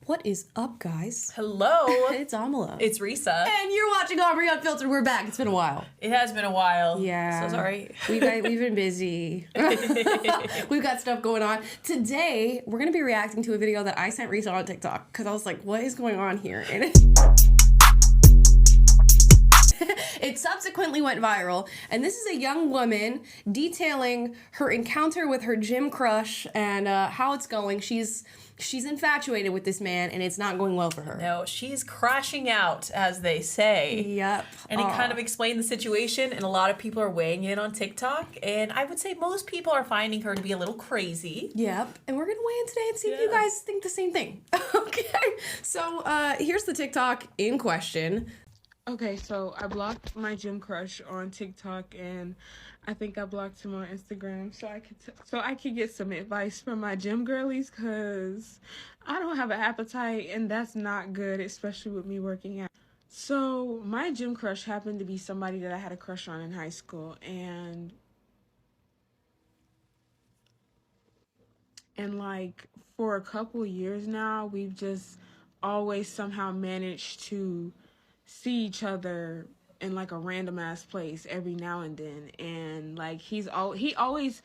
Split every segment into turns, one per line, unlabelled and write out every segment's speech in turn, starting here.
What is up, guys?
Hello.
It's Amala.
It's Risa.
And you're watching Aubrey Unfiltered. We're back. It's been a while.
It has been a while.
Yeah.
So sorry.
We've been busy. We've got stuff going on. Today, we're going to be reacting to a video that I sent Risa on TikTok because I was like, what is going on here? And it subsequently went viral, and this is a young woman detailing her encounter with her gym crush and how it's going. She's infatuated with this man, and it's not going well for her.
No, she's crashing out, as they say.
Yep.
And he kind of explained the situation, and a lot of people are weighing in on TikTok, and I would say most people are finding her to be a little crazy.
Yep. And we're going to weigh in today and see if you guys think the same thing. Okay. So here's the TikTok in question.
Okay, so I blocked my gym crush on TikTok, and I think I blocked him on Instagram so I could get some advice from my gym girlies, because I don't have an appetite, and that's not good, especially with me working out. So my gym crush happened to be somebody that I had a crush on in high school, and like for a couple years now, we've just always somehow managed to see each other in like a random ass place every now and then, and like he always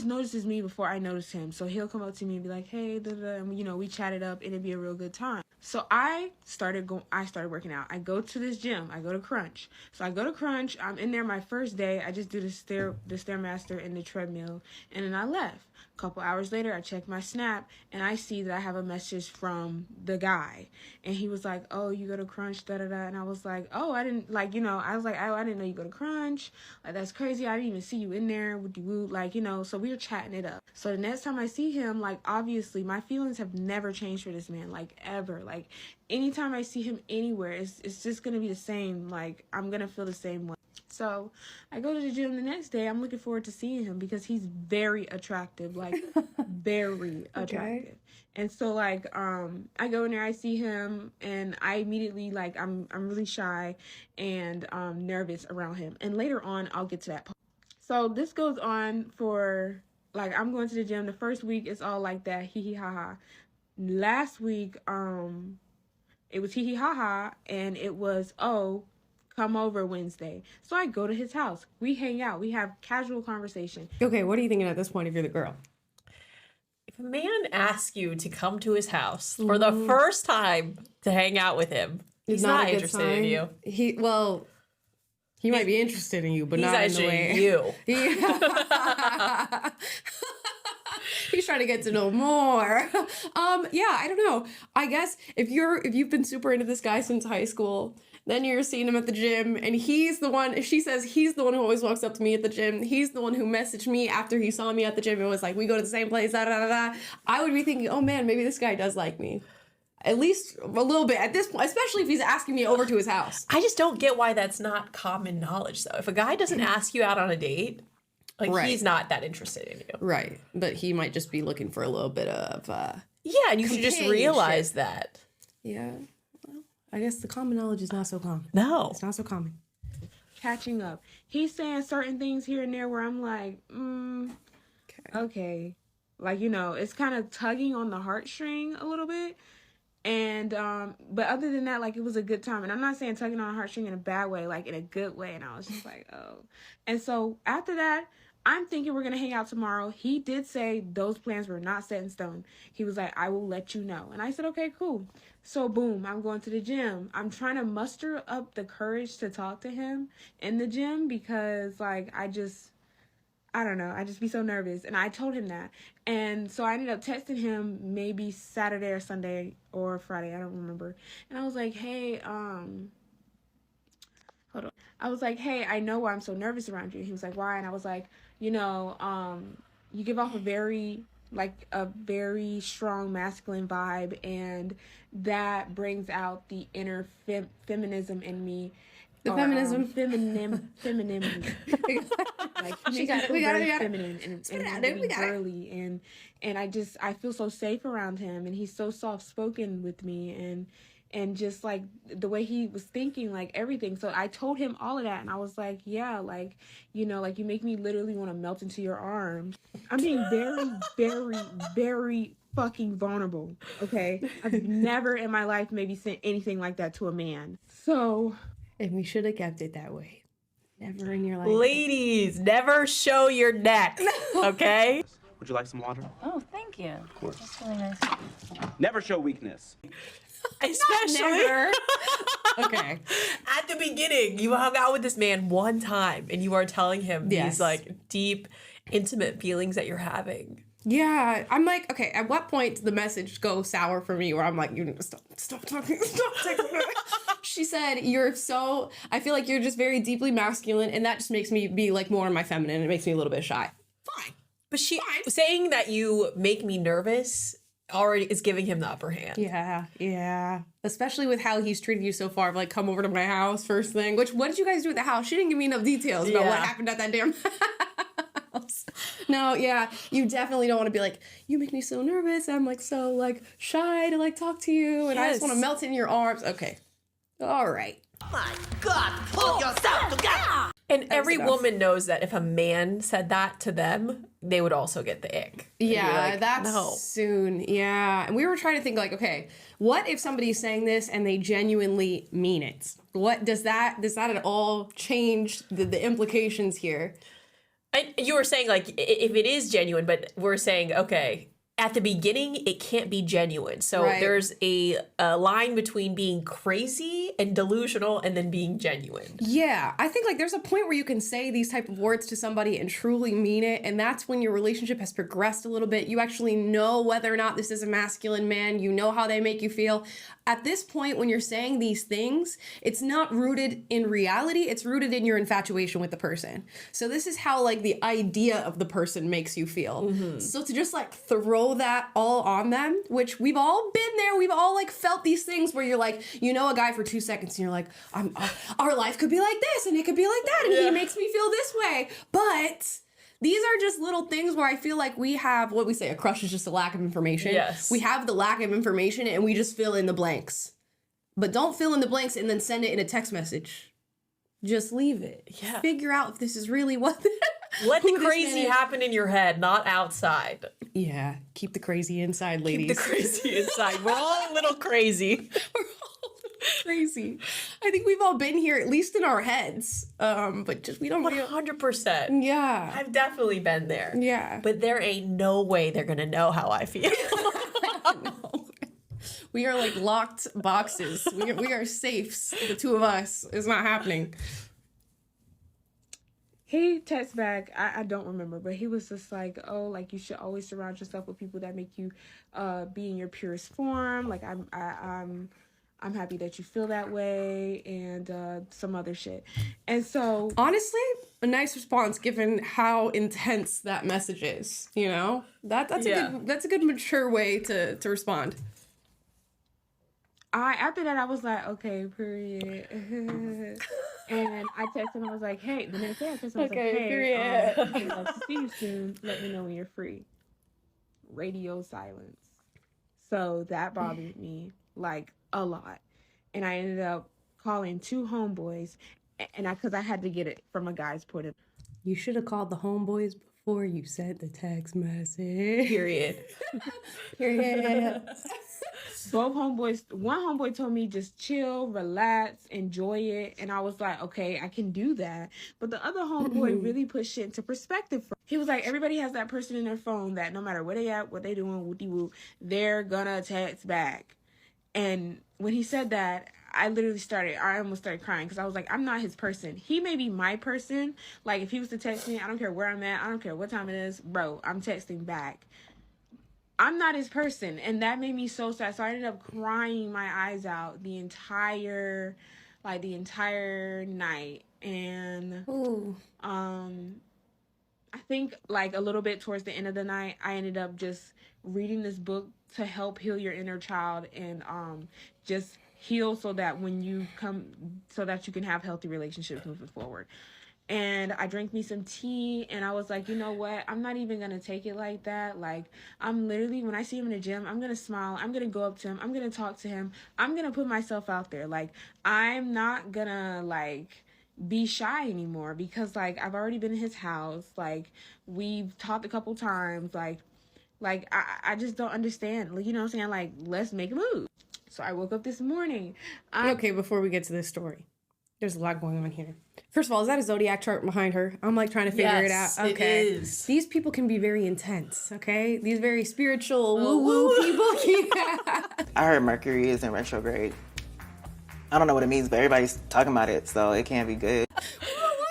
notices me before I notice him, so he'll come up to me and be like, hey, and you know, we chatted up and it'd be a real good time. So I started working out. I go to this gym. I go to Crunch. So I go to Crunch. I'm in there my first day. I just do the Stairmaster and the treadmill, and then I left. A couple hours later, I check my Snap, and I see that I have a message from the guy, and he was like, oh, you go to Crunch, da-da-da, and I was like, oh, I didn't, like, you know, I was like, oh, I didn't know you go to Crunch, like, that's crazy, I didn't even see you in there, woot-de-woot, like, you know, so we were chatting it up. So the next time I see him, like, obviously, my feelings have never changed for this man, like, ever, like, anytime I see him anywhere, it's just gonna be the same, like, I'm gonna feel the same way. So I go to the gym the next day. I'm looking forward to seeing him because he's very attractive, like very attractive. Okay. And so like I go in there, I see him, and I immediately like I'm really shy and nervous around him. And later on, I'll get to that part. So this goes on for like I'm going to the gym. The first week it's all like that, hee hee ha ha. Last week it was hee hee ha ha, and it was come over Wednesday. So I go to his house. We hang out. We have casual conversation.
Okay, what are you thinking at this point if you're the girl?
If a man asks you to come to his house for the first time to hang out with him, he's not interested in you.
He might be interested in you, but not in the way
you.
He's trying to get to know more. Yeah, I don't know. I guess if you've been super into this guy since high school, then you're seeing him at the gym, and he's the one, she says he's the one who always walks up to me at the gym. He's the one who messaged me after he saw me at the gym and was like, we go to the same place, da da da da. I would be thinking, oh man, maybe this guy does like me. At least a little bit at this point, especially if he's asking me over to his house.
I just don't get why that's not common knowledge, though. If a guy doesn't ask you out on a date, like, right, he's not that interested in you.
Right. But he might just be looking for a little bit of
yeah, and you should just realize that.
Yeah. Well, I guess the common knowledge is not so common.
No.
It's not so common.
Catching up. He's saying certain things here and there where I'm like, okay. Like, you know, it's kind of tugging on the heartstring a little bit. And, but other than that, like, it was a good time. And I'm not saying tugging on a heartstring in a bad way, like in a good way. And I was just like, oh. And so after that, I'm thinking we're going to hang out tomorrow. He did say those plans were not set in stone. He was like, I will let you know. And I said, okay, cool. So boom, I'm going to the gym. I'm trying to muster up the courage to talk to him in the gym because like, I don't know. I just be so nervous. And I told him that. And so I ended up texting him maybe Saturday or Sunday or Friday. I don't remember. And I was like, hey, hold on. I was like, hey, I know why I'm so nervous around you. He was like, why? And I was like, you know, you give off a very strong masculine vibe. And that brings out the inner feminism in me.
The feminism.
Femininity. Like, we got it. Feminine and really girly. And I feel so safe around him. And he's so soft-spoken with me. And just, like, the way he was thinking, like, everything. So I told him all of that. And I was like, yeah, like, you know, like, you make me literally want to melt into your arms. I'm being very, very, very fucking vulnerable. Okay, I've never in my life maybe sent anything like that to a man. So,
And we should have kept it that way. Never in your life.
Ladies, never show your neck. Okay?
Would you like some water?
Oh, thank you. Of course. That's really nice.
Never show weakness.
Especially
Never. Okay.
at the beginning, you hung out with this man one time and you are telling him
Yes.
these like deep, intimate feelings that you're having.
Yeah, I'm like, okay, at what point did the message go sour for me where I'm like, you need to stop talking, stop texting me. She said, I feel like you're just very deeply masculine, and that just makes me be like more in my feminine. It makes me a little bit shy. Fine.
But she saying that you make me nervous already is giving him the upper hand.
Yeah. Especially with how he's treated you so far. Like, come over to my house first thing. What did you guys do at the house? She didn't give me enough details about what
Yeah.
happened at that damn house. No, yeah. You definitely don't want to be like, you make me so nervous. I'm like so like shy to like talk to you. And I just
Yes.
want to melt in your arms. Okay. All right.
My God, pull yourself together.
And every
enough.
woman knows that if a man said that to them, they would also get the ick. And you're
Yeah,
like,
that's
no.
soon. Yeah. And we were trying to think like, okay, what if somebody's saying this and they genuinely mean it? What does that at all change the implications here?
And you were saying like if it is genuine, but we're saying okay, at the beginning it can't be genuine. So
Right.
there's a line between being crazy and delusional, and then being genuine.
Yeah, I think like there's a point where you can say these type of words to somebody and truly mean it, and that's when your relationship has progressed a little bit. You actually know whether or not this is a masculine man. You know how they make you feel. At this point, when you're saying these things, it's not rooted in reality. It's rooted in your infatuation with the person. So this is how like the idea of the person makes you feel. So to just like throw that all on them, which we've all been there. We've all like felt these things where you're like, you know, a guy for 2 seconds and you're like, our life could be like this and it could be like that and he makes me feel this way. But these are just little things where I feel like we have what we say, a crush is just a lack of information.
Yes.
We have the lack of information and we just fill in the blanks. But don't fill in the blanks and then send it in a text message. Just leave it.
Yeah.
Figure out if this is really what.
Let the
who this
crazy
man is.
happen in your head, not outside.
Yeah. Keep the crazy inside, ladies.
Keep the crazy inside. We're all a little crazy.
We're all crazy. I think we've all been here, at least in our heads. But just we don't really.
100%.
Yeah.
I've definitely been there.
Yeah.
But there ain't no way they're gonna know how I feel.
We are like locked boxes. We are safes. The two of us. It's not happening.
he texted back, I don't remember, but he was just like, oh, like you should always surround yourself with people that make you be in your purest form. Like I'm happy that you feel that way, and some other shit. And so
Honestly, a nice response given how intense that message is. You know, that's a good mature way to respond.
after that I was like, okay, period. And I texted him, I was like, hey, the next day I texted him, I was
Okay,
like, hey,
period.
I'd love to see you soon. Let me know when you're free. Radio silence. So that bothered me like a lot. And I ended up calling 2 homeboys, and because I had to get it from a guy's point of
You should have called the homeboys before you sent the text message.
Period.
Period.
both homeboys. One homeboy told me just chill, relax, enjoy it, and I was like, okay, I can do that. But the other homeboy really put shit into perspective. He was like, everybody has that person in their phone that no matter where they at, what they doing, whoopty whoop, they're gonna text back. And when he said that, I almost started crying because I was like, I'm not his person. He may be my person. Like, if he was to text me, I don't care where I'm at, I don't care what time it is, bro, I'm texting back. I'm not his person. And that made me so sad. So I ended up crying my eyes out the entire night. And
Ooh.
I think like a little bit towards the end of the night, I ended up just reading this book to help heal your inner child and just heal so that you can have healthy relationships moving forward. And I drank me some tea, and I was like, you know what? I'm not even going to take it like that. Like, I'm literally, when I see him in the gym, I'm going to smile. I'm going to go up to him. I'm going to talk to him. I'm going to put myself out there. Like, I'm not going to, like, be shy anymore because, like, I've already been in his house. Like, we've talked a couple times. Like, Like, I just don't understand. Like, you know what I'm saying? Like, let's make a move. So I woke up this morning.
Okay, before we get to this story, there's a lot going on here. First of all, is that a zodiac chart behind her? I'm like trying to figure it out.
Yes,
Okay.
it is.
These people can be very intense, okay? These very spiritual woo-woo people.
I heard Mercury is in retrograde. I don't know what it means, but everybody's talking about it, so it can't be good.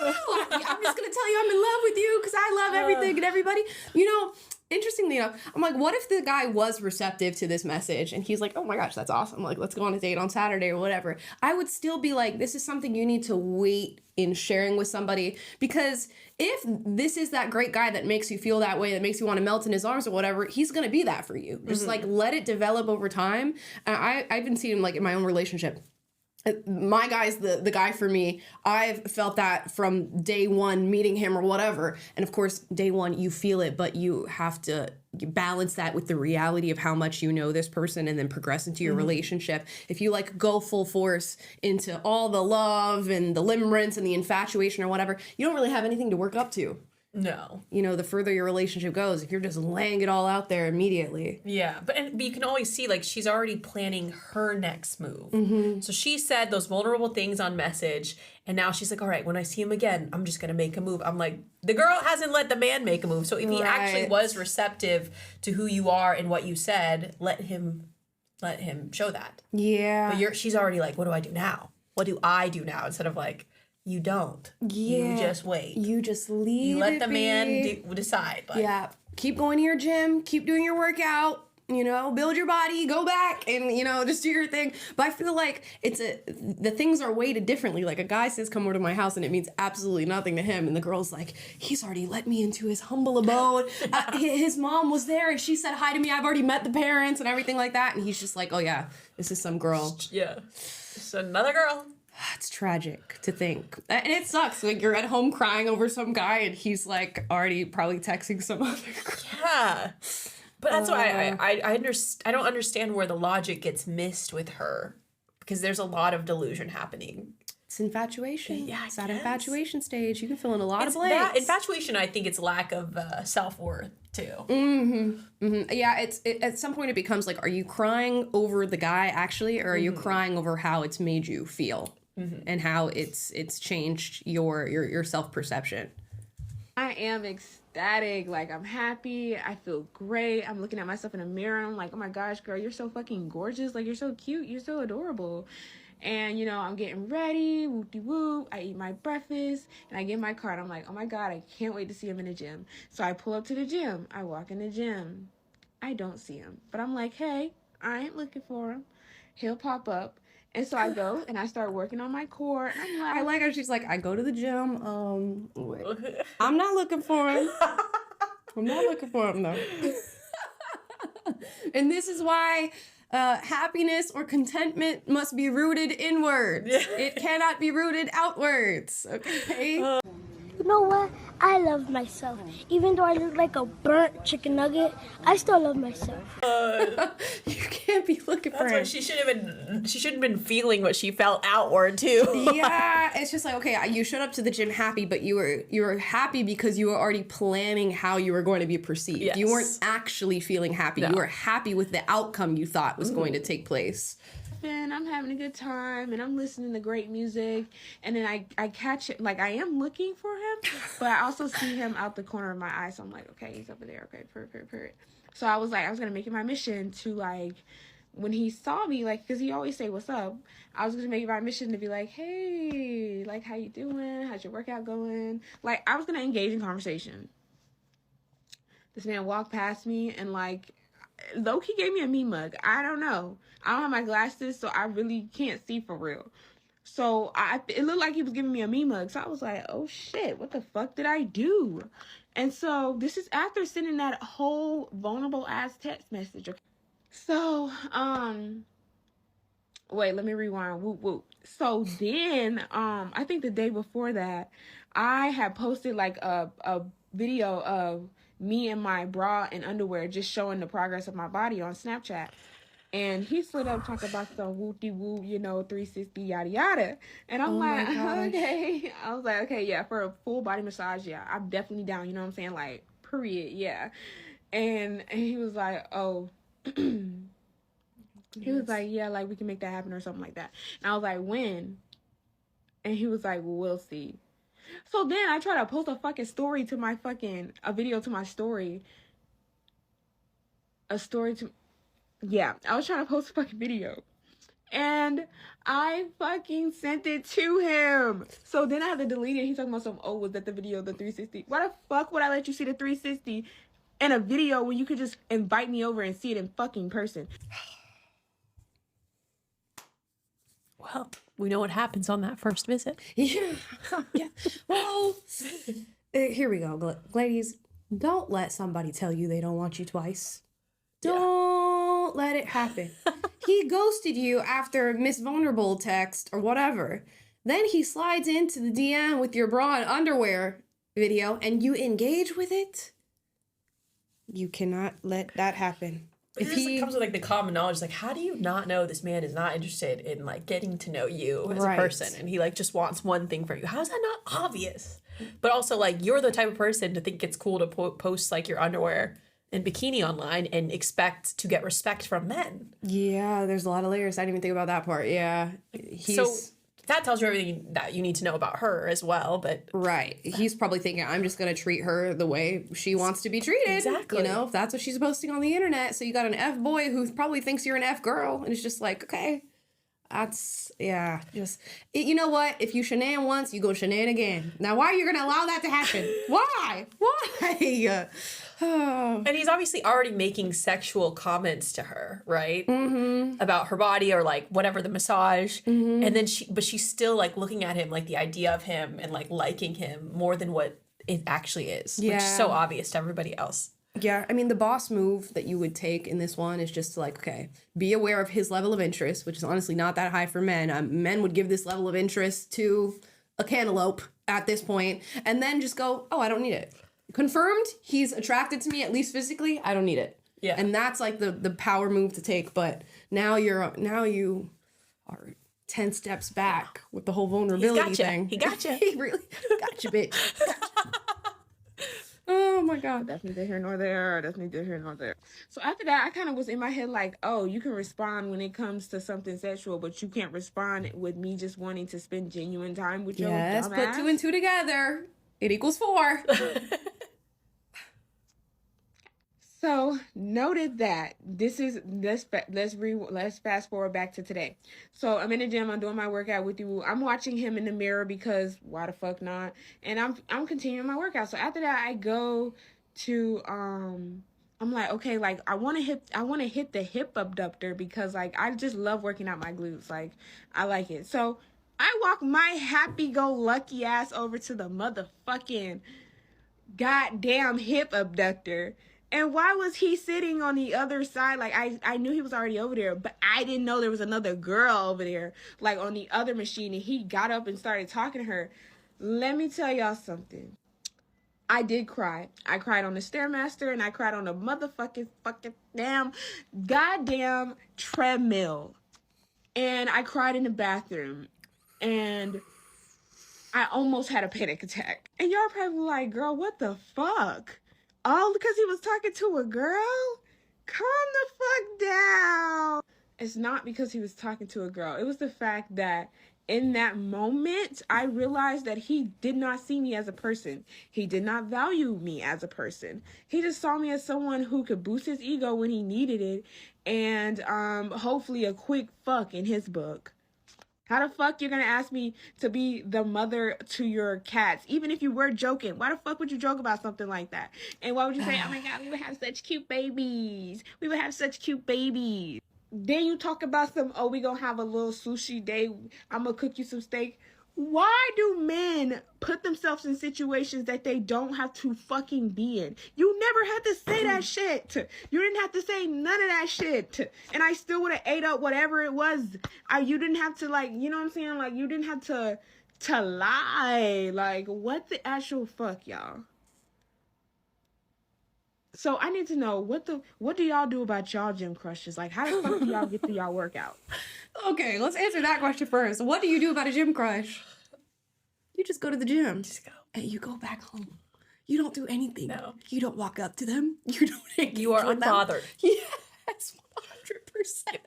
I'm just gonna tell you I'm in love with you because I love everything and everybody. You know, interestingly enough, I'm like, what if the guy was receptive to this message and he's like, oh my gosh, that's awesome. Like, let's go on a date on Saturday or whatever. I would still be like, this is something you need to wait in sharing with somebody, because if this is that great guy that makes you feel that way, that makes you want to melt in his arms or whatever, he's gonna be that for you. Just like let it develop over time. I've been seeing like in my own relationship. My guy's the guy for me. I've felt that from day one, meeting him or whatever. And of course, day one, you feel it, but you have to balance that with the reality of how much you know this person and then progress into your relationship. If you like go full force into all the love and the limerence and the infatuation or whatever, you don't really have anything to work up to.
No.
You know, the further your relationship goes, if you're just laying it all out there immediately.
Yeah, but you can always see, like, she's already planning her next move. So she said those vulnerable things on message, and now she's like, all right, when I see him again, I'm just going to make a move. I'm like, the girl hasn't let the man make a move. So if he actually was receptive to who you are and what you said, let him show that.
Yeah.
But she's already like, what do I do now? What do I do now? Instead of like, you don't.
Yeah.
You just wait.
You just leave.
You let
it
the man
be.
decide. Like,
Yeah. Keep going to your gym. Keep doing your workout. You know, build your body. Go back and, you know, just do your thing. But I feel like the things are weighted differently. Like a guy says, come over to my house, and it means absolutely nothing to him. And the girl's like, he's already let me into his humble abode. His mom was there and she said hi to me. I've already met the parents and everything like that. And he's just like, oh yeah, this is some girl.
Yeah. It's another girl.
It's tragic to think. And it sucks. Like, you're at home crying over some guy and he's like already probably texting some other girl.
Yeah. But that's why I don't understand where the logic gets missed with her, because there's a lot of delusion happening.
It's infatuation.
Yeah, I
it's that
guess.
infatuation stage. You can fill in a lot
It's
of blanks.
that infatuation. I think it's lack of self-worth too.
Yeah, at some point it becomes like, are you crying over the guy actually, or are you crying over how it's made you feel and how it's changed your self-perception?
I am ecstatic. Like, I'm happy. I feel great. I'm looking at myself in the mirror and I'm like, oh my gosh, girl, you're so fucking gorgeous. Like, you're so cute. You're so adorable. And, you know, I'm getting ready. Whoop-de-whoop. I eat my breakfast and I get in my car and I'm like, oh my God, I can't wait to see him in the gym. So I pull up to the gym. I walk in the gym. I don't see him. But I'm like, hey, I ain't looking for him. He'll pop up. And so I go and I start working on my core. And I'm like,
I like how she's like, I go to the gym. Wait. I'm not looking for him. I'm not looking for him though. And this is why happiness or contentment must be rooted inwards. It cannot be rooted outwards. Okay.
You know what? I love myself. Even though I look like a burnt chicken nugget, I still love myself.
You can't be looking for
That's
him.
what she should have been feeling what she felt outward too.
Yeah, it's just like, okay, you showed up to the gym happy, but you were happy because you were already planning how you were going to be perceived.
Yes.
You weren't actually feeling happy.
No.
You were happy with the outcome you thought was going to take place.
and I'm having a good time and I'm listening to great music, and then I catch it, like, I am looking for him, but I also see him out the corner of my eye, so I'm like, okay, he's over there, okay, purr. So I was gonna make it my mission to, like, when he saw me, like, because he always say what's up, I was gonna make it my mission to be like, hey, like, how you doing, how's your workout going, like, I was gonna engage in conversation. This man walked past me and, like, low-key gave me a me mug. I don't know. I don't have my glasses, so I really can't see for real. So it looked like he was giving me a me mug. So I was like, oh shit, what the fuck did I do? And so this is after sending that whole vulnerable ass text message. Okay? So, wait, let me rewind. Whoop whoop. So then, I think the day before that, I had posted like a video of me in my bra and underwear just showing the progress of my body on Snapchat. And he slid up talking about some whoop-de-whoop, 360, yada yada. And I'm like, okay. I was like, okay, yeah, for a full body massage, yeah, I'm definitely down, you know what I'm saying? Like, period, yeah. And he was like, oh, he was like, yeah, like we can make that happen or something like that. And I was like, when? And he was like, well, we'll see. So then I try to post a fucking story to my fucking, a video to my story. A story to, yeah, I was trying to post a fucking video. And I fucking sent it to him. So then I had to delete it. He's talking about some, oh, was that the video, the 360? Why the fuck would I let you see the 360 in a video when you could just invite me over and see it in fucking person?
Well, we know what happens on that first visit.
Yeah. Yeah. Well, here we go, ladies. Don't let somebody tell you they don't want you twice. Don't let it happen. He ghosted you after Miss Vulnerable text or whatever. Then he slides into the DM with your bra and underwear video and you engage with it. You cannot let that happen.
It just comes with like the common knowledge, like how do you not know this man is not interested in like getting to know you as a person, and he like just wants one thing for you? How is that not obvious? But also like you're the type of person to think it's cool to post like your underwear and bikini online and expect to get respect from men.
Yeah, there's a lot of layers. I didn't even think about that part. Yeah.
So that tells you everything that you need to know about her as well, but...
Right. He's probably thinking, I'm just going to treat her the way she wants to be treated.
Exactly.
You know, if that's what she's posting on the internet. So you got an F-boy who probably thinks you're an F-girl. And it's just like, okay, that's, yeah, just... You know what? If you shenan once, you go shenan again. Now, why are you going to allow that to happen? Why? Why?
And he's obviously already making sexual comments to her, right? Mm-hmm. About her body or like whatever, the massage. Mm-hmm. And then she's still like looking at him, like the idea of him and like liking him more than what it actually is. Yeah. Which is so obvious to everybody else.
Yeah, I mean, the boss move that you would take in this one is just to like, okay, be aware of his level of interest, which is honestly not that high for men. Men would give this level of interest to a cantaloupe at this point, and then just go, oh, I don't need it. Confirmed, he's attracted to me, at least physically, I don't need it. Yeah. And that's like the power move to take, but now you are 10 steps back with the whole vulnerability thing.
He got you.
He really got you, bitch. Oh my God.
That's neither here nor there. That's neither here nor there. So after that, I kind of was in my head like, oh, you can respond when it comes to something sexual, but you can't respond with me just wanting to spend genuine time with your dumbass.
Put 2 and 2 together. It equals 4.
So noted that this is let's fast forward back to today. So I'm in the gym. I'm doing my workout with you. I'm watching him in the mirror because why the fuck not? And I'm continuing my workout. So after that, I go to I'm like, okay, like I want to hit the hip abductor because like I just love working out my glutes. Like I like it. So I walk my happy-go-lucky ass over to the motherfucking goddamn hip abductor. And why was he sitting on the other side? Like, I knew he was already over there, but I didn't know there was another girl over there, like, on the other machine. And he got up and started talking to her. Let me tell y'all something. I did cry. I cried on the Stairmaster, and I cried on the motherfucking goddamn treadmill. And I cried in the bathroom. And I almost had a panic attack. And y'all probably like, girl, what the fuck? All because he was talking to a girl? Calm the fuck down. It's not because he was talking to a girl. It was the fact that in that moment, I realized that he did not see me as a person. He did not value me as a person. He just saw me as someone who could boost his ego when he needed it. And hopefully a quick fuck in his book. How the fuck you're gonna ask me to be the mother to your cats? Even if you were joking, why the fuck would you joke about something like that? And why would you say, oh my God, we would have such cute babies. We would have such cute babies. Then you talk about some, oh, we gonna have a little sushi day. I'm gonna cook you some steak. Why do men put themselves in situations that they don't have to fucking be in? You never had to say that shit. You didn't have to say none of that shit. And I still would have ate up whatever it was. You didn't have to, like, you know what I'm saying? Like, you didn't have to lie. Like, what the actual fuck, y'all? So I need to know, what do y'all do about y'all gym crushes? Like, how the fuck do y'all get through y'all workout?
Okay, let's answer that question first. What do you do about a gym crush? You just go to the gym.
Just go.
And you go back home. You don't do anything.
No.
You don't walk up to them. You don't engage
You are
with them.
unbothered.
Yes,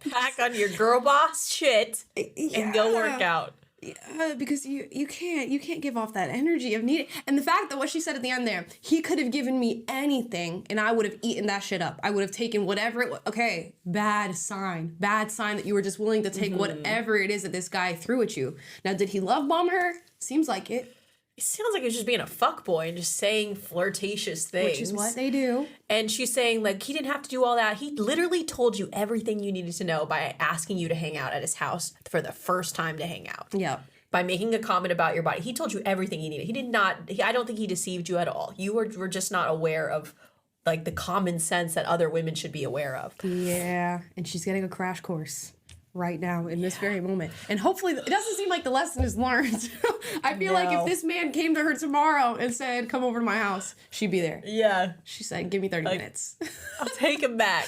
100%.
Pack on your girl boss shit and go work out.
Yeah, because you can't give off that energy of needing. And the fact that what she said at the end there, he could have given me anything and I would have eaten that shit up. I would have taken whatever it was. Okay, bad sign that you were just willing to take whatever it is that this guy threw at you. Now, did he love bomb her? Seems like it.
It sounds like he was just being a fuckboy and just saying flirtatious things.
Which is what they do.
And she's saying, like, he didn't have to do all that. He literally told you everything you needed to know by asking you to hang out at his house for the first time to hang out.
Yeah.
By making a comment about your body. He told you everything you needed. He did not, I don't think he deceived you at all. You were just not aware of, like, the common sense that other women should be aware of.
Yeah. And she's getting a crash course right now in this very moment. And hopefully, it doesn't seem like the lesson is learned. I feel like if this man came to her tomorrow and said, come over to my house, she'd be there.
Yeah.
She said, give me 30 minutes.
I'll take him back.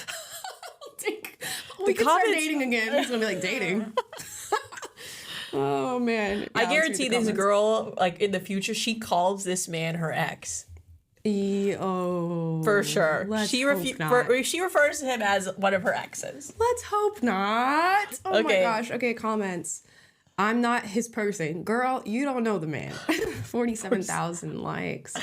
We can start dating again. He's gonna be like, dating? Oh, man.
I guarantee this girl, like, in the future, she calls this man her ex. For sure.
Let's
She
hope not.
she refers to him as one of her exes.
Let's hope not. Oh my
Okay.
gosh. Okay, comments. I'm not his person. Girl, you don't know the man. 47,000 likes.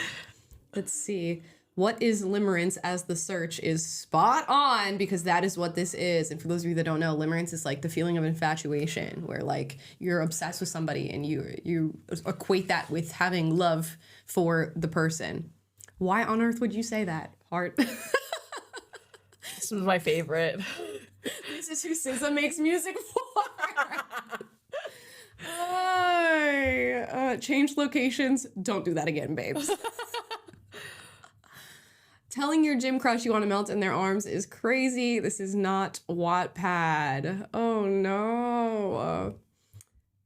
Let's see. What is limerence as the search is spot on because that is what this is. And for those of you that don't know, limerence is like the feeling of infatuation where like you're obsessed with somebody and you equate that with having love for the person. Why on earth would you say that, Heart?
This was my favorite.
This is who SZA makes music for. Change locations. Don't do that again, babes. Telling your gym crush you want to melt in their arms is crazy. This is not Wattpad. Oh no.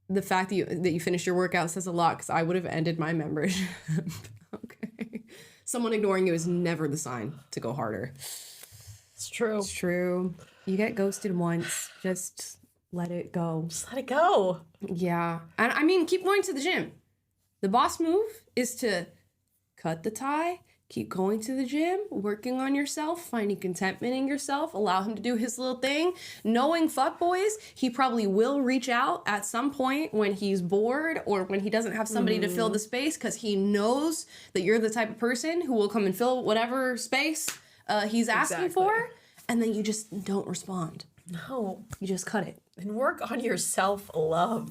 The fact that you finished your workout says a lot because I would have ended my membership. Okay. Someone ignoring you is never the sign to go harder.
It's true.
It's true. You get ghosted once. Just let it go.
Just let it go.
Yeah. And I mean, keep going to the gym. The boss move is to cut the tie, keep going to the gym, working on yourself, finding contentment in yourself, allow him to do his little thing. Knowing fuckboys, he probably will reach out at some point when he's bored or when he doesn't have somebody to fill the space because he knows that you're the type of person who will come and fill whatever space he's asking for. And then you just don't respond.
No.
You just cut it.
And work on your self-love.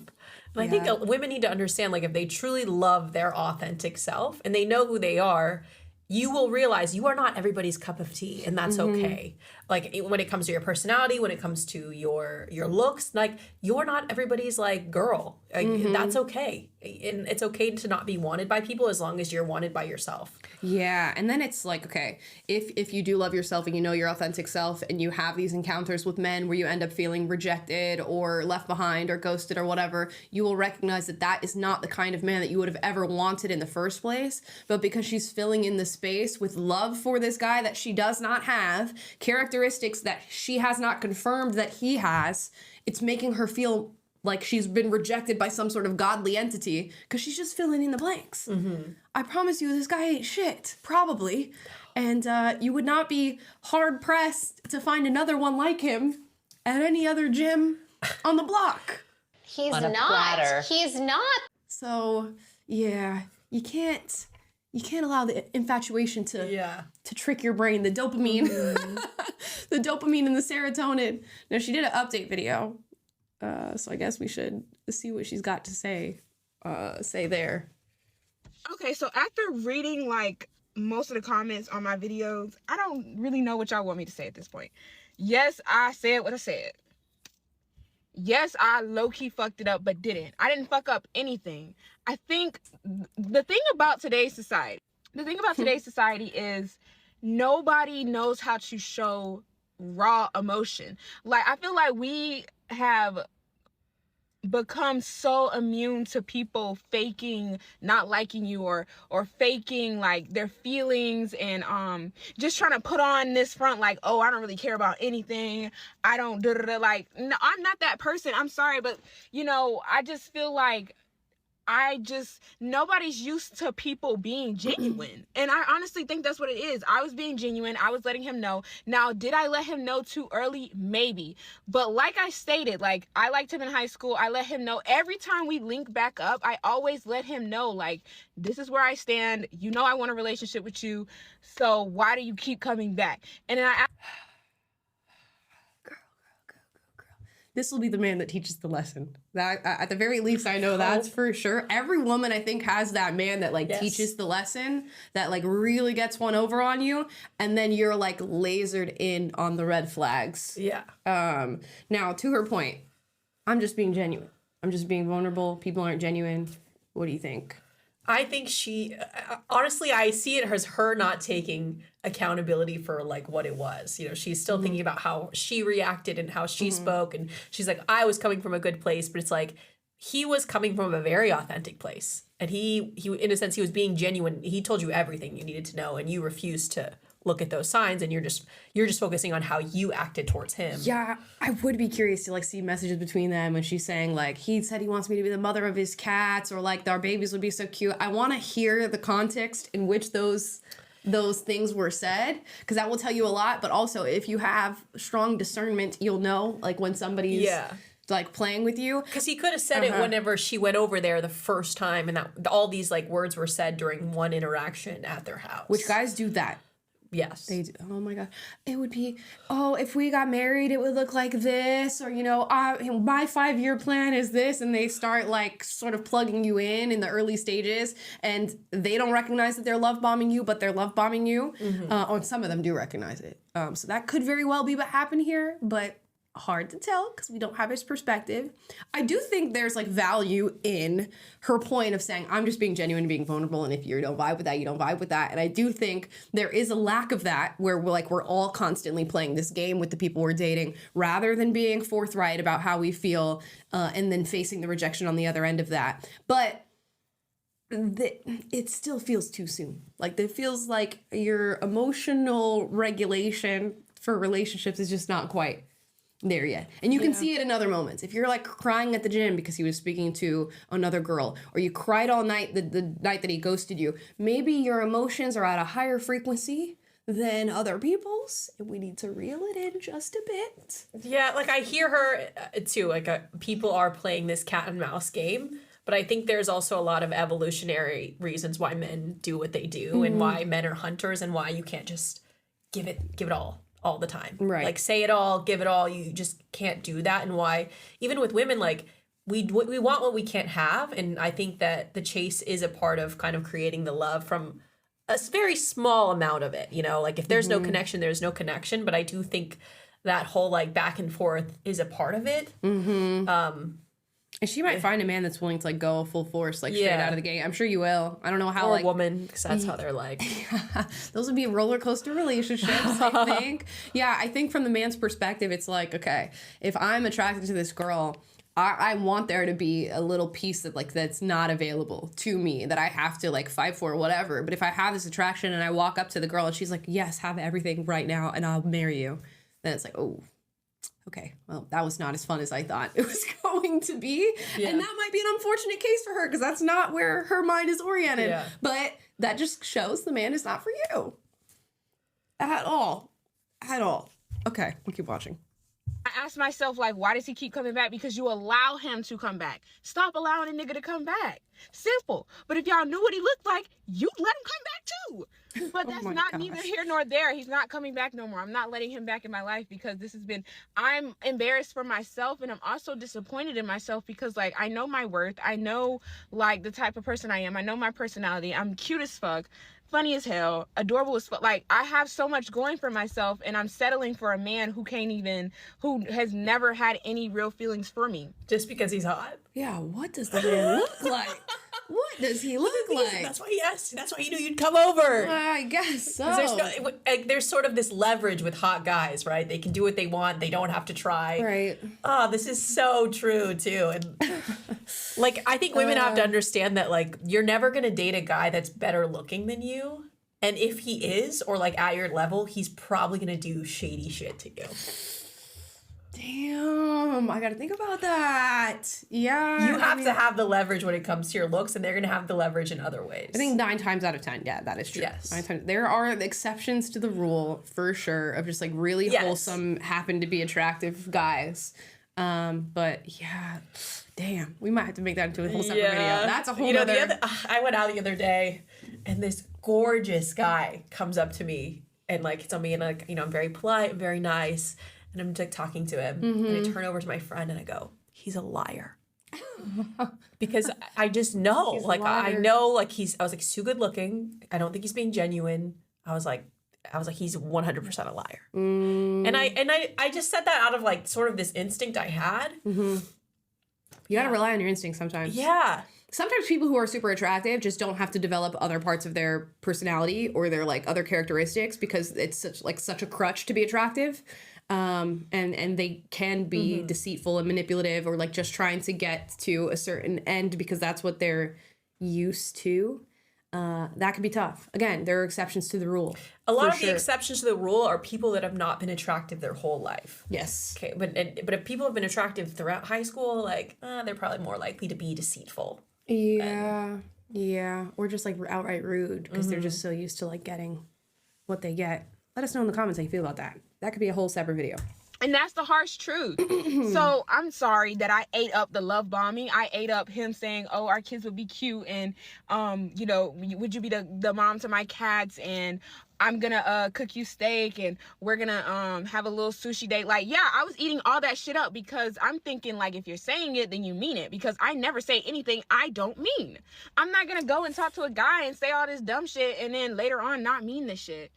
And I think women need to understand, like, if they truly love their authentic self and they know who they are, you will realize you are not everybody's cup of tea, and that's okay. Like, when it comes to your personality, when it comes to your looks, like, you're not everybody's, like, girl. Like, that's okay. And it's okay to not be wanted by people as long as you're wanted by yourself.
Yeah, and then it's like, okay, if you do love yourself and you know your authentic self and you have these encounters with men where you end up feeling rejected or left behind or ghosted or whatever, you will recognize that that is not the kind of man that you would have ever wanted in the first place. But because she's filling in the space with love for this guy that she does not have, characteristics that she has not confirmed that he has, it's making her feel like she's been rejected by some sort of godly entity because she's just filling in the blanks. I promise you, this guy ain't shit, probably. And you would not be hard-pressed to find another one like him at any other gym on the block.
He's not. He's not.
So, yeah, you can't allow the infatuation to trick your brain. The dopamine, the dopamine and the serotonin. Now, she did an update video. So I guess we should see what she's got to say there.
Okay, so after reading like most of the comments on my videos, I don't really know what y'all want me to say at this point. Yes, I said what I said. Yes, I low-key fucked it up, but didn't. I didn't fuck up anything. I think the thing about today's society is nobody knows how to show raw emotion. Like, I feel like we have become so immune to people faking not liking you or faking like their feelings and just trying to put on this front like, oh, I don't really care about anything, I don't like, no, I'm not that person, I'm sorry, but you know, I just feel like nobody's used to people being genuine. And I honestly think that's what it is. I was being genuine. I was letting him know. Now, did I let him know too early? Maybe. But like I stated, like, I liked him in high school. I let him know every time we link back up. I always let him know, like, this is where I stand. You know I want a relationship with you. So why do you keep coming back? And then
This will be the man that teaches the lesson. That at the very least, I know that's for sure. Every woman, I think, has that man that like teaches the lesson, that like really gets one over on you, and then you're like lasered in on the red flags.
Yeah.
Now, to her point, I'm just being genuine. I'm just being vulnerable. People aren't genuine. What do you think?
I think she, honestly, I see it as her not taking accountability for like what it was. You know, she's still thinking about how she reacted and how she spoke. And she's like, I was coming from a good place, but it's like, he was coming from a very authentic place. And he in a sense, he was being genuine. He told you everything you needed to know, and you refused to look at those signs, and you're just focusing on how you acted towards him.
Yeah, I would be curious to like see messages between them when she's saying like, he said he wants me to be the mother of his cats, or like our babies would be so cute. I want to hear the context in which those things were said, because that will tell you a lot. But also, if you have strong discernment, you'll know like when somebody's like playing with you.
Because he could have said it whenever she went over there the first time, and that all these like words were said during one interaction at their house.
Which guys do that.
Yes.
They do. Oh my God. It would be, oh, if we got married, it would look like this, or, you know, my 5-year plan is this. And they start like sort of plugging you in the early stages, and they don't recognize that they're love bombing you, but they're love bombing you. Or some of them do recognize it. So that could very well be what happened here, but hard to tell because we don't have his perspective. I do think there's like value in her point of saying, I'm just being genuine and being vulnerable, and if you don't vibe with that, you don't vibe with that. And I do think there is a lack of that, where we're all constantly playing this game with the people we're dating rather than being forthright about how we feel, and then facing the rejection on the other end of that. But it still feels too soon. Like, it feels like your emotional regulation for relationships is just not quite there yet. And you can see it in other moments. If you're like crying at the gym because he was speaking to another girl, or you cried all night the night that he ghosted you, maybe your emotions are at a higher frequency than other people's, and we need to reel it in just a bit.
Yeah, like I hear her too, like people are playing this cat and mouse game, but I think there's also a lot of evolutionary reasons why men do what they do, and why men are hunters, and why you can't just give it all the time.
Right.
Like say it all, give it all. You just can't do that. And why, even with women, like we want what we can't have. And I think that the chase is a part of kind of creating the love from a very small amount of it. You know, like if there's no connection, there's no connection. But I do think that whole like back and forth is a part of it.
And she might find a man that's willing to like go full force, like straight out of the gate. I'm sure you will. I don't know how,
or
like,
a woman, because that's how they're like.
Those would be roller coaster relationships, I think. Yeah, I think from the man's perspective, it's like, okay, if I'm attracted to this girl, I want there to be a little piece that like that's not available to me, that I have to like fight for, whatever. But if I have this attraction and I walk up to the girl and she's like, yes, have everything right now and I'll marry you, then it's like, oh, okay, well, that was not as fun as I thought it was going to be. Yeah. And that might be an unfortunate case for her, because that's not where her mind is oriented. Yeah. But that just shows the man is not for you. At all. At all. Okay, we'll keep watching.
I asked myself, like, why does he keep coming back? Because you allow him to come back. Stop allowing a nigga to come back. Simple. But if y'all knew what he looked like, you'd let him come back too. But that's neither here nor there. He's not coming back no more. I'm not letting him back in my life, because I'm embarrassed for myself, and I'm also disappointed in myself, because like I know my worth. I know like the type of person I am. I know my personality. I'm cute as fuck, funny as hell, adorable as fuck. Like, I have so much going for myself, and I'm settling for a man who who has never had any real feelings for me.
Just because he's hot?
Yeah, what does the man look like? What does he look like?
That's why he asked. That's why he knew you'd come over.
I guess so.
There's sort of this leverage with hot guys, right? They can do what they want. They don't have to try.
Right.
Oh, this is so true, too. And like, I think women have to understand that, like, you're never going to date a guy that's better looking than you. And if he is, or like at your level, he's probably going to do shady shit to you.
Damn, I gotta think about that. Yeah.
You have to have the leverage when it comes to your looks, and they're gonna have the leverage in other ways.
I think 9 times out of 10, yeah, that is true.
Yes.
9 times. There are exceptions to the rule for sure of just like really
Yes.
wholesome, happen to be attractive guys. But yeah, damn, we might have to make that into a whole separate video. That's a whole other.
I went out the other day, and this gorgeous guy comes up to me and like hits on me, and like, you know, I'm very polite, I'm very nice, and I'm like talking to him, and I turn over to my friend and I go, "He's a liar." Because I just know,
He's a
like I
liar.
know, like I was like, too good looking. I don't think he's being genuine. I was like, he's 100% a liar. And I just said that out of like sort of this instinct I had.
You gotta rely on your instincts sometimes.
Yeah.
Sometimes people who are super attractive just don't have to develop other parts of their personality or their like other characteristics because it's such a crutch to be attractive. And they can be deceitful and manipulative or like just trying to get to a certain end because that's what they're used to. That can be tough. Again, there are exceptions to the rule.
A lot
for
of the exceptions to the rule are people that have not been attractive their whole life.
Yes.
Okay, but if people have been attractive throughout high school, like they're probably more likely to be deceitful.
Yeah. Yeah. Or just like outright rude because they're just so used to like getting what they get. Let us know in the comments how you feel about that. That could be a whole separate video.
And that's the harsh truth. So I'm sorry that I ate up the love bombing. I ate up him saying, "Oh, our kids would be cute," and you know, would you be the mom to my cats? And I'm gonna cook you steak, and we're gonna have a little sushi date. Like, yeah, I was eating all that shit up because I'm thinking like, if you're saying it, then you mean it. Because I never say anything I don't mean. I'm not gonna go and talk to a guy and say all this dumb shit and then later on not mean this shit.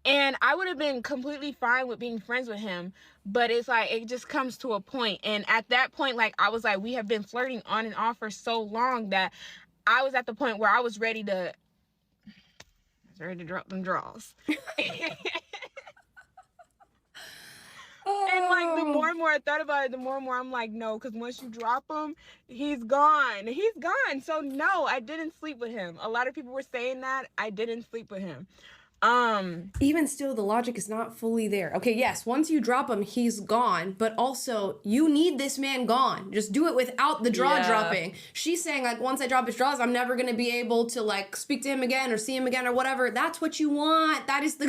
And I would have been completely fine with being friends with him, but it's like, it just comes to a point. And at that point, like, I was like, we have been flirting on and off for so long that I was at the point where I was ready to drop them draws. And like, the more and more I thought about it, the more and more I'm like, no, because once you drop him, he's gone. He's gone. So no, I didn't sleep with him. A lot of people were saying that. I didn't sleep with him.
Even still, the logic is not fully there. Okay, yes, once you drop him, he's gone, but also you need this man gone. Just do it without the draw dropping. She's saying like, once I drop his draws, I'm never gonna be able to like speak to him again or see him again or whatever. That's what you want. That is the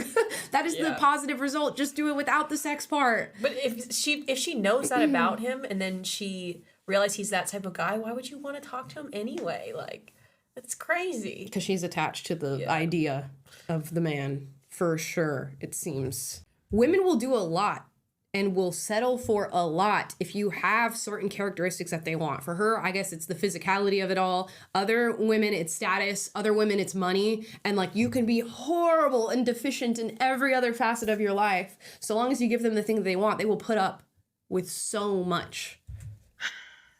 the positive result. Just do it without the sex part.
But if she knows that about him and then she realized he's that type of guy, why would you want to talk to him anyway? Like, it's crazy.
Because she's attached to the idea of the man, for sure, it seems. Women will do a lot and will settle for a lot if you have certain characteristics that they want. For her, I guess it's the physicality of it all. Other women, it's status. Other women, it's money. And like, you can be horrible and deficient in every other facet of your life. So long as you give them the thing that they want, they will put up with so much.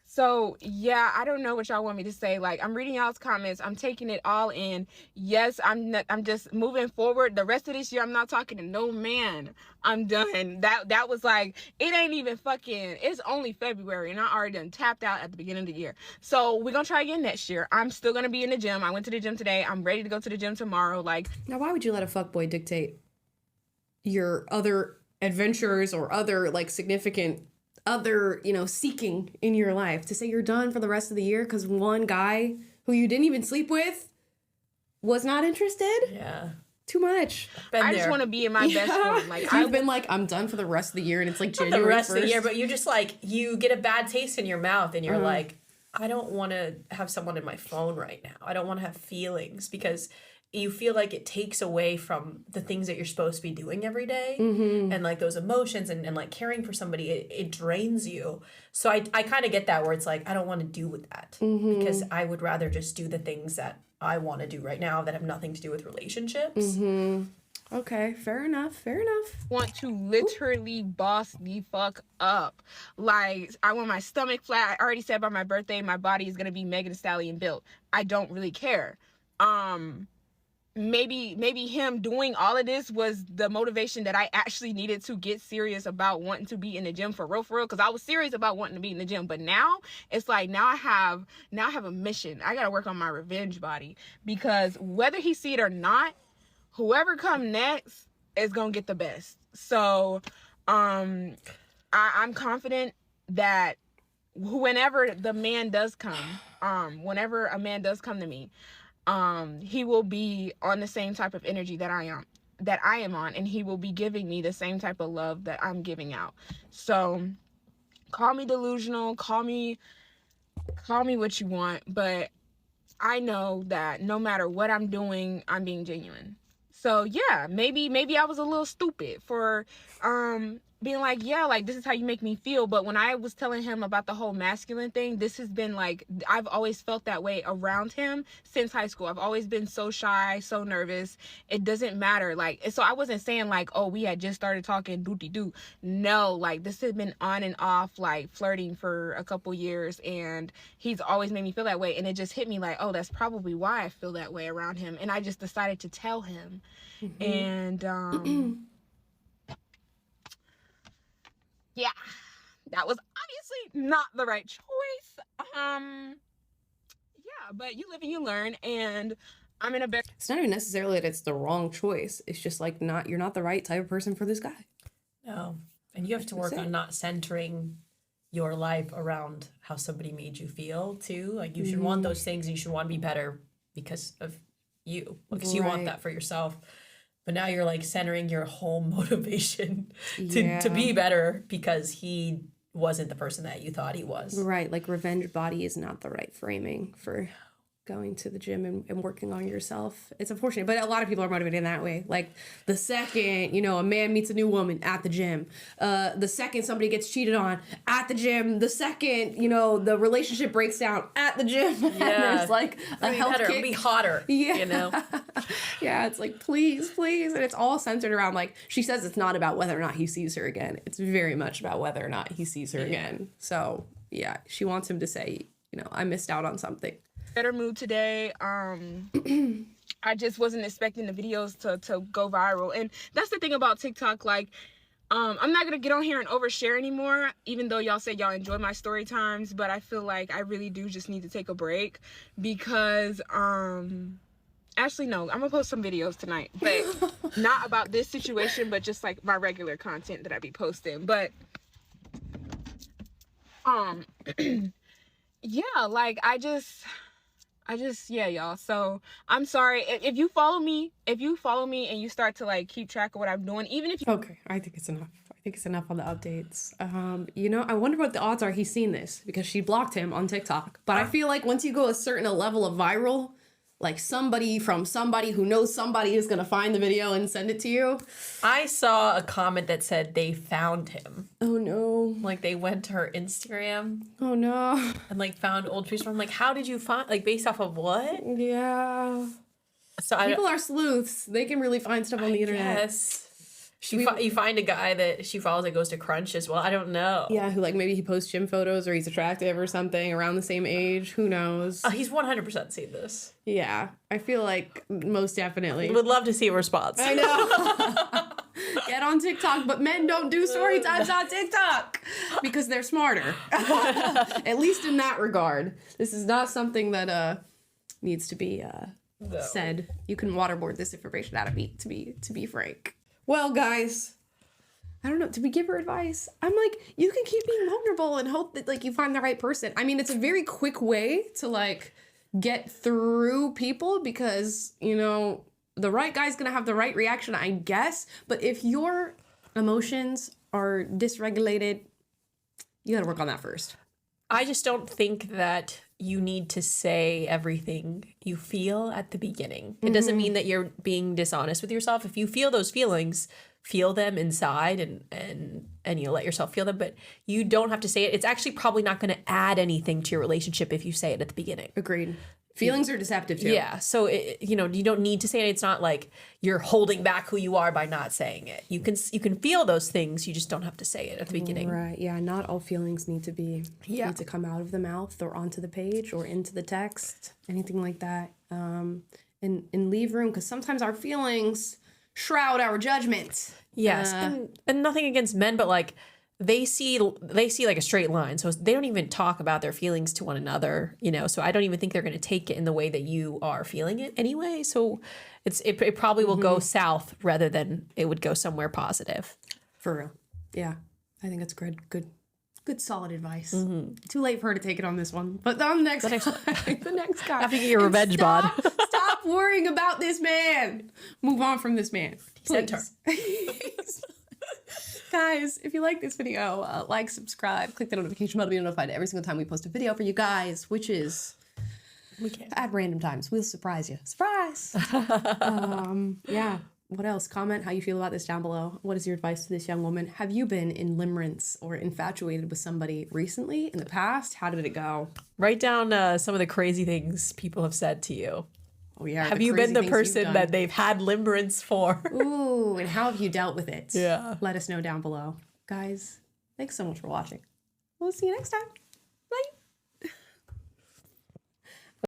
So, yeah, I don't know what y'all want me to say. Like, I'm reading y'all's comments. I'm taking it all in. Yes, I'm just moving forward. The rest of this year, I'm not talking to no man. I'm done. That was like, it ain't even fucking, it's only February, and I already done tapped out at the beginning of the year. So, we're going to try again next year. I'm still going to be in the gym. I went to the gym today. I'm ready to go to the gym tomorrow. Like,
now, why would you let a fuckboy dictate your other adventures or other, like, significant other, you know, seeking in your life to say you're done for the rest of the year because one guy who you didn't even sleep with was not interested?
Yeah.
Too much.
I just want to be in my best form. Like,
I've been like, I'm done for the rest of the year, and it's like January
the rest
1st.
of the year, but you just like, you get a bad taste in your mouth and you're like, I don't want to have someone in my phone right now. I don't want to have feelings because you feel like it takes away from the things that you're supposed to be doing every day. And like those emotions and like caring for somebody, it drains you. So I kind of get that where it's like, I don't want to do with that because I would rather just do the things that I want to do right now that have nothing to do with relationships.
Okay, fair enough. Fair enough.
Want to literally boss the fuck up. Like, I want my stomach flat. I already said by my birthday, my body is going to be Megan Thee Stallion built. I don't really care. Maybe him doing all of this was the motivation that I actually needed to get serious about wanting to be in the gym for real, because I was serious about wanting to be in the gym. But now it's like, now I have a mission. I gotta work on my revenge body, because whether he see it or not, whoever come next is gonna get the best. So I'm confident that whenever the man does come, whenever a man does come to me, he will be on the same type of energy that I am on, and he will be giving me the same type of love that I'm giving out. So call me delusional, call me what you want, but I know that no matter what I'm doing, I'm being genuine. So yeah, maybe I was a little stupid for being like, yeah, like this is how you make me feel. But when I was telling him about the whole masculine thing, this has been like, I've always felt that way around him since high school. I've always been so shy, so nervous. It doesn't matter. Like, so I wasn't saying like, oh, we had just started talking doo-dee-doo. No, like this has been on and off, like flirting for a couple years, and he's always made me feel that way. And it just hit me like, oh, that's probably why I feel that way around him. And I just decided to tell him. And yeah, that was obviously not the right choice. Yeah, but you live and you learn, and I'm in a better.
It's not even necessarily that it's the wrong choice. It's just like you're not the right type of person for this guy.
No. And you have to work on not centering your life around how somebody made you feel too. Like you should want those things, and you should want to be better because of you. Because you want that for yourself. But now you're like centering your whole motivation to be better because he wasn't the person that you thought he was.
Right. Like revenge body is not the right framing for going to the gym and working on yourself. It's unfortunate, but a lot of people are motivated in that way. Like the second, a man meets a new woman at the gym, the second somebody gets cheated on at the gym, the second, the relationship breaks down at the gym. Yeah. There's like a health kick.
Be hotter.
Yeah. Yeah. It's like, please. And it's all centered around, like, she says it's not about whether or not he sees her again. It's very much about whether or not he sees her again. So yeah, she wants him to say, I missed out on something.
Better mood today. I just wasn't expecting the videos to go viral, and that's the thing about TikTok. Like, I'm not gonna get on here and overshare anymore, even though y'all said y'all enjoy my story times, but I feel like I really do just need to take a break because actually no, I'm gonna post some videos tonight, but not about this situation, but just like my regular content that I be posting. But yeah, like I just yeah, y'all. So I'm sorry if you follow me and you start to like keep track of what I'm doing, even if you...
Okay, I think it's enough. I think it's enough on the updates. I wonder what the odds are he's seen this, because she blocked him on TikTok. But I feel like once you go a certain level of viral, like somebody who knows somebody is going to find the video and send it to you.
I saw a comment that said they found him.
Oh no.
Like they went to her Instagram.
Oh no.
And like found old pictures. I'm like, how did you find, like based off of what?
Yeah.
So
people are sleuths. They can really find stuff on the internet.
Yes. You find a guy that she follows that goes to Crunch as well. I don't know.
Yeah, who like maybe he posts gym photos or he's attractive or something, around the same age. Who knows?
He's 100% seen this.
Yeah, I feel like most definitely.
Would love to see a response.
I know. Get on TikTok, but men don't do story times on TikTok because they're smarter. At least in that regard. This is not something that needs to be said. You can waterboard this information out of me, to be frank. Well, guys, I don't know. Did we give her advice? I'm like, you can keep being vulnerable and hope that like you find the right person. I mean, it's a very quick way to like get through people because, the right guy's gonna have the right reaction, I guess. But if your emotions are dysregulated, you gotta work on that first.
I just don't think that you need to say everything you feel at the beginning. It doesn't mean that you're being dishonest with yourself. If you feel those feelings, feel them inside and you let yourself feel them, but you don't have to say it. It's actually probably not going to add anything to your relationship if you say it at the beginning.
Agreed. Feelings are deceptive too.
Yeah, so you don't need to say it. It's not like you're holding back who you are by not saying it. You can feel those things. You just don't have to say it at the beginning.
Right. Yeah. Not all feelings need to come out of the mouth or onto the page or into the text, anything like that. And leave room, because sometimes our feelings shroud our judgment.
Yes, and nothing against men, but like. They see like a straight line, so they don't even talk about their feelings to one another, so I don't even think they're going to take it in the way that you are feeling it anyway, so it probably will go south rather than it would go somewhere positive.
For real. Yeah. I think that's good solid advice. Too late for her to take it on this one. But on the next guy, the next guy.
Have to get your
And
revenge, bod.
Stop worrying about this man. Move on from this man.
Sent her.
Please. Guys, if you like this video, like, subscribe, click the notification bell to be notified every single time we post a video for you guys, which is at random times. We'll surprise you. Surprise! Yeah. What else? Comment how you feel about this down below. What is your advice to this young woman? Have you been in limerence or infatuated with somebody recently, in the past? How did it go?
Write down some of the crazy things people have said to you.
Oh, yeah.
Have you been the person that they've had limerence for?
Ooh, and how have you dealt with it?
Yeah.
Let us know down below. Guys, thanks so much for watching. We'll see you next time.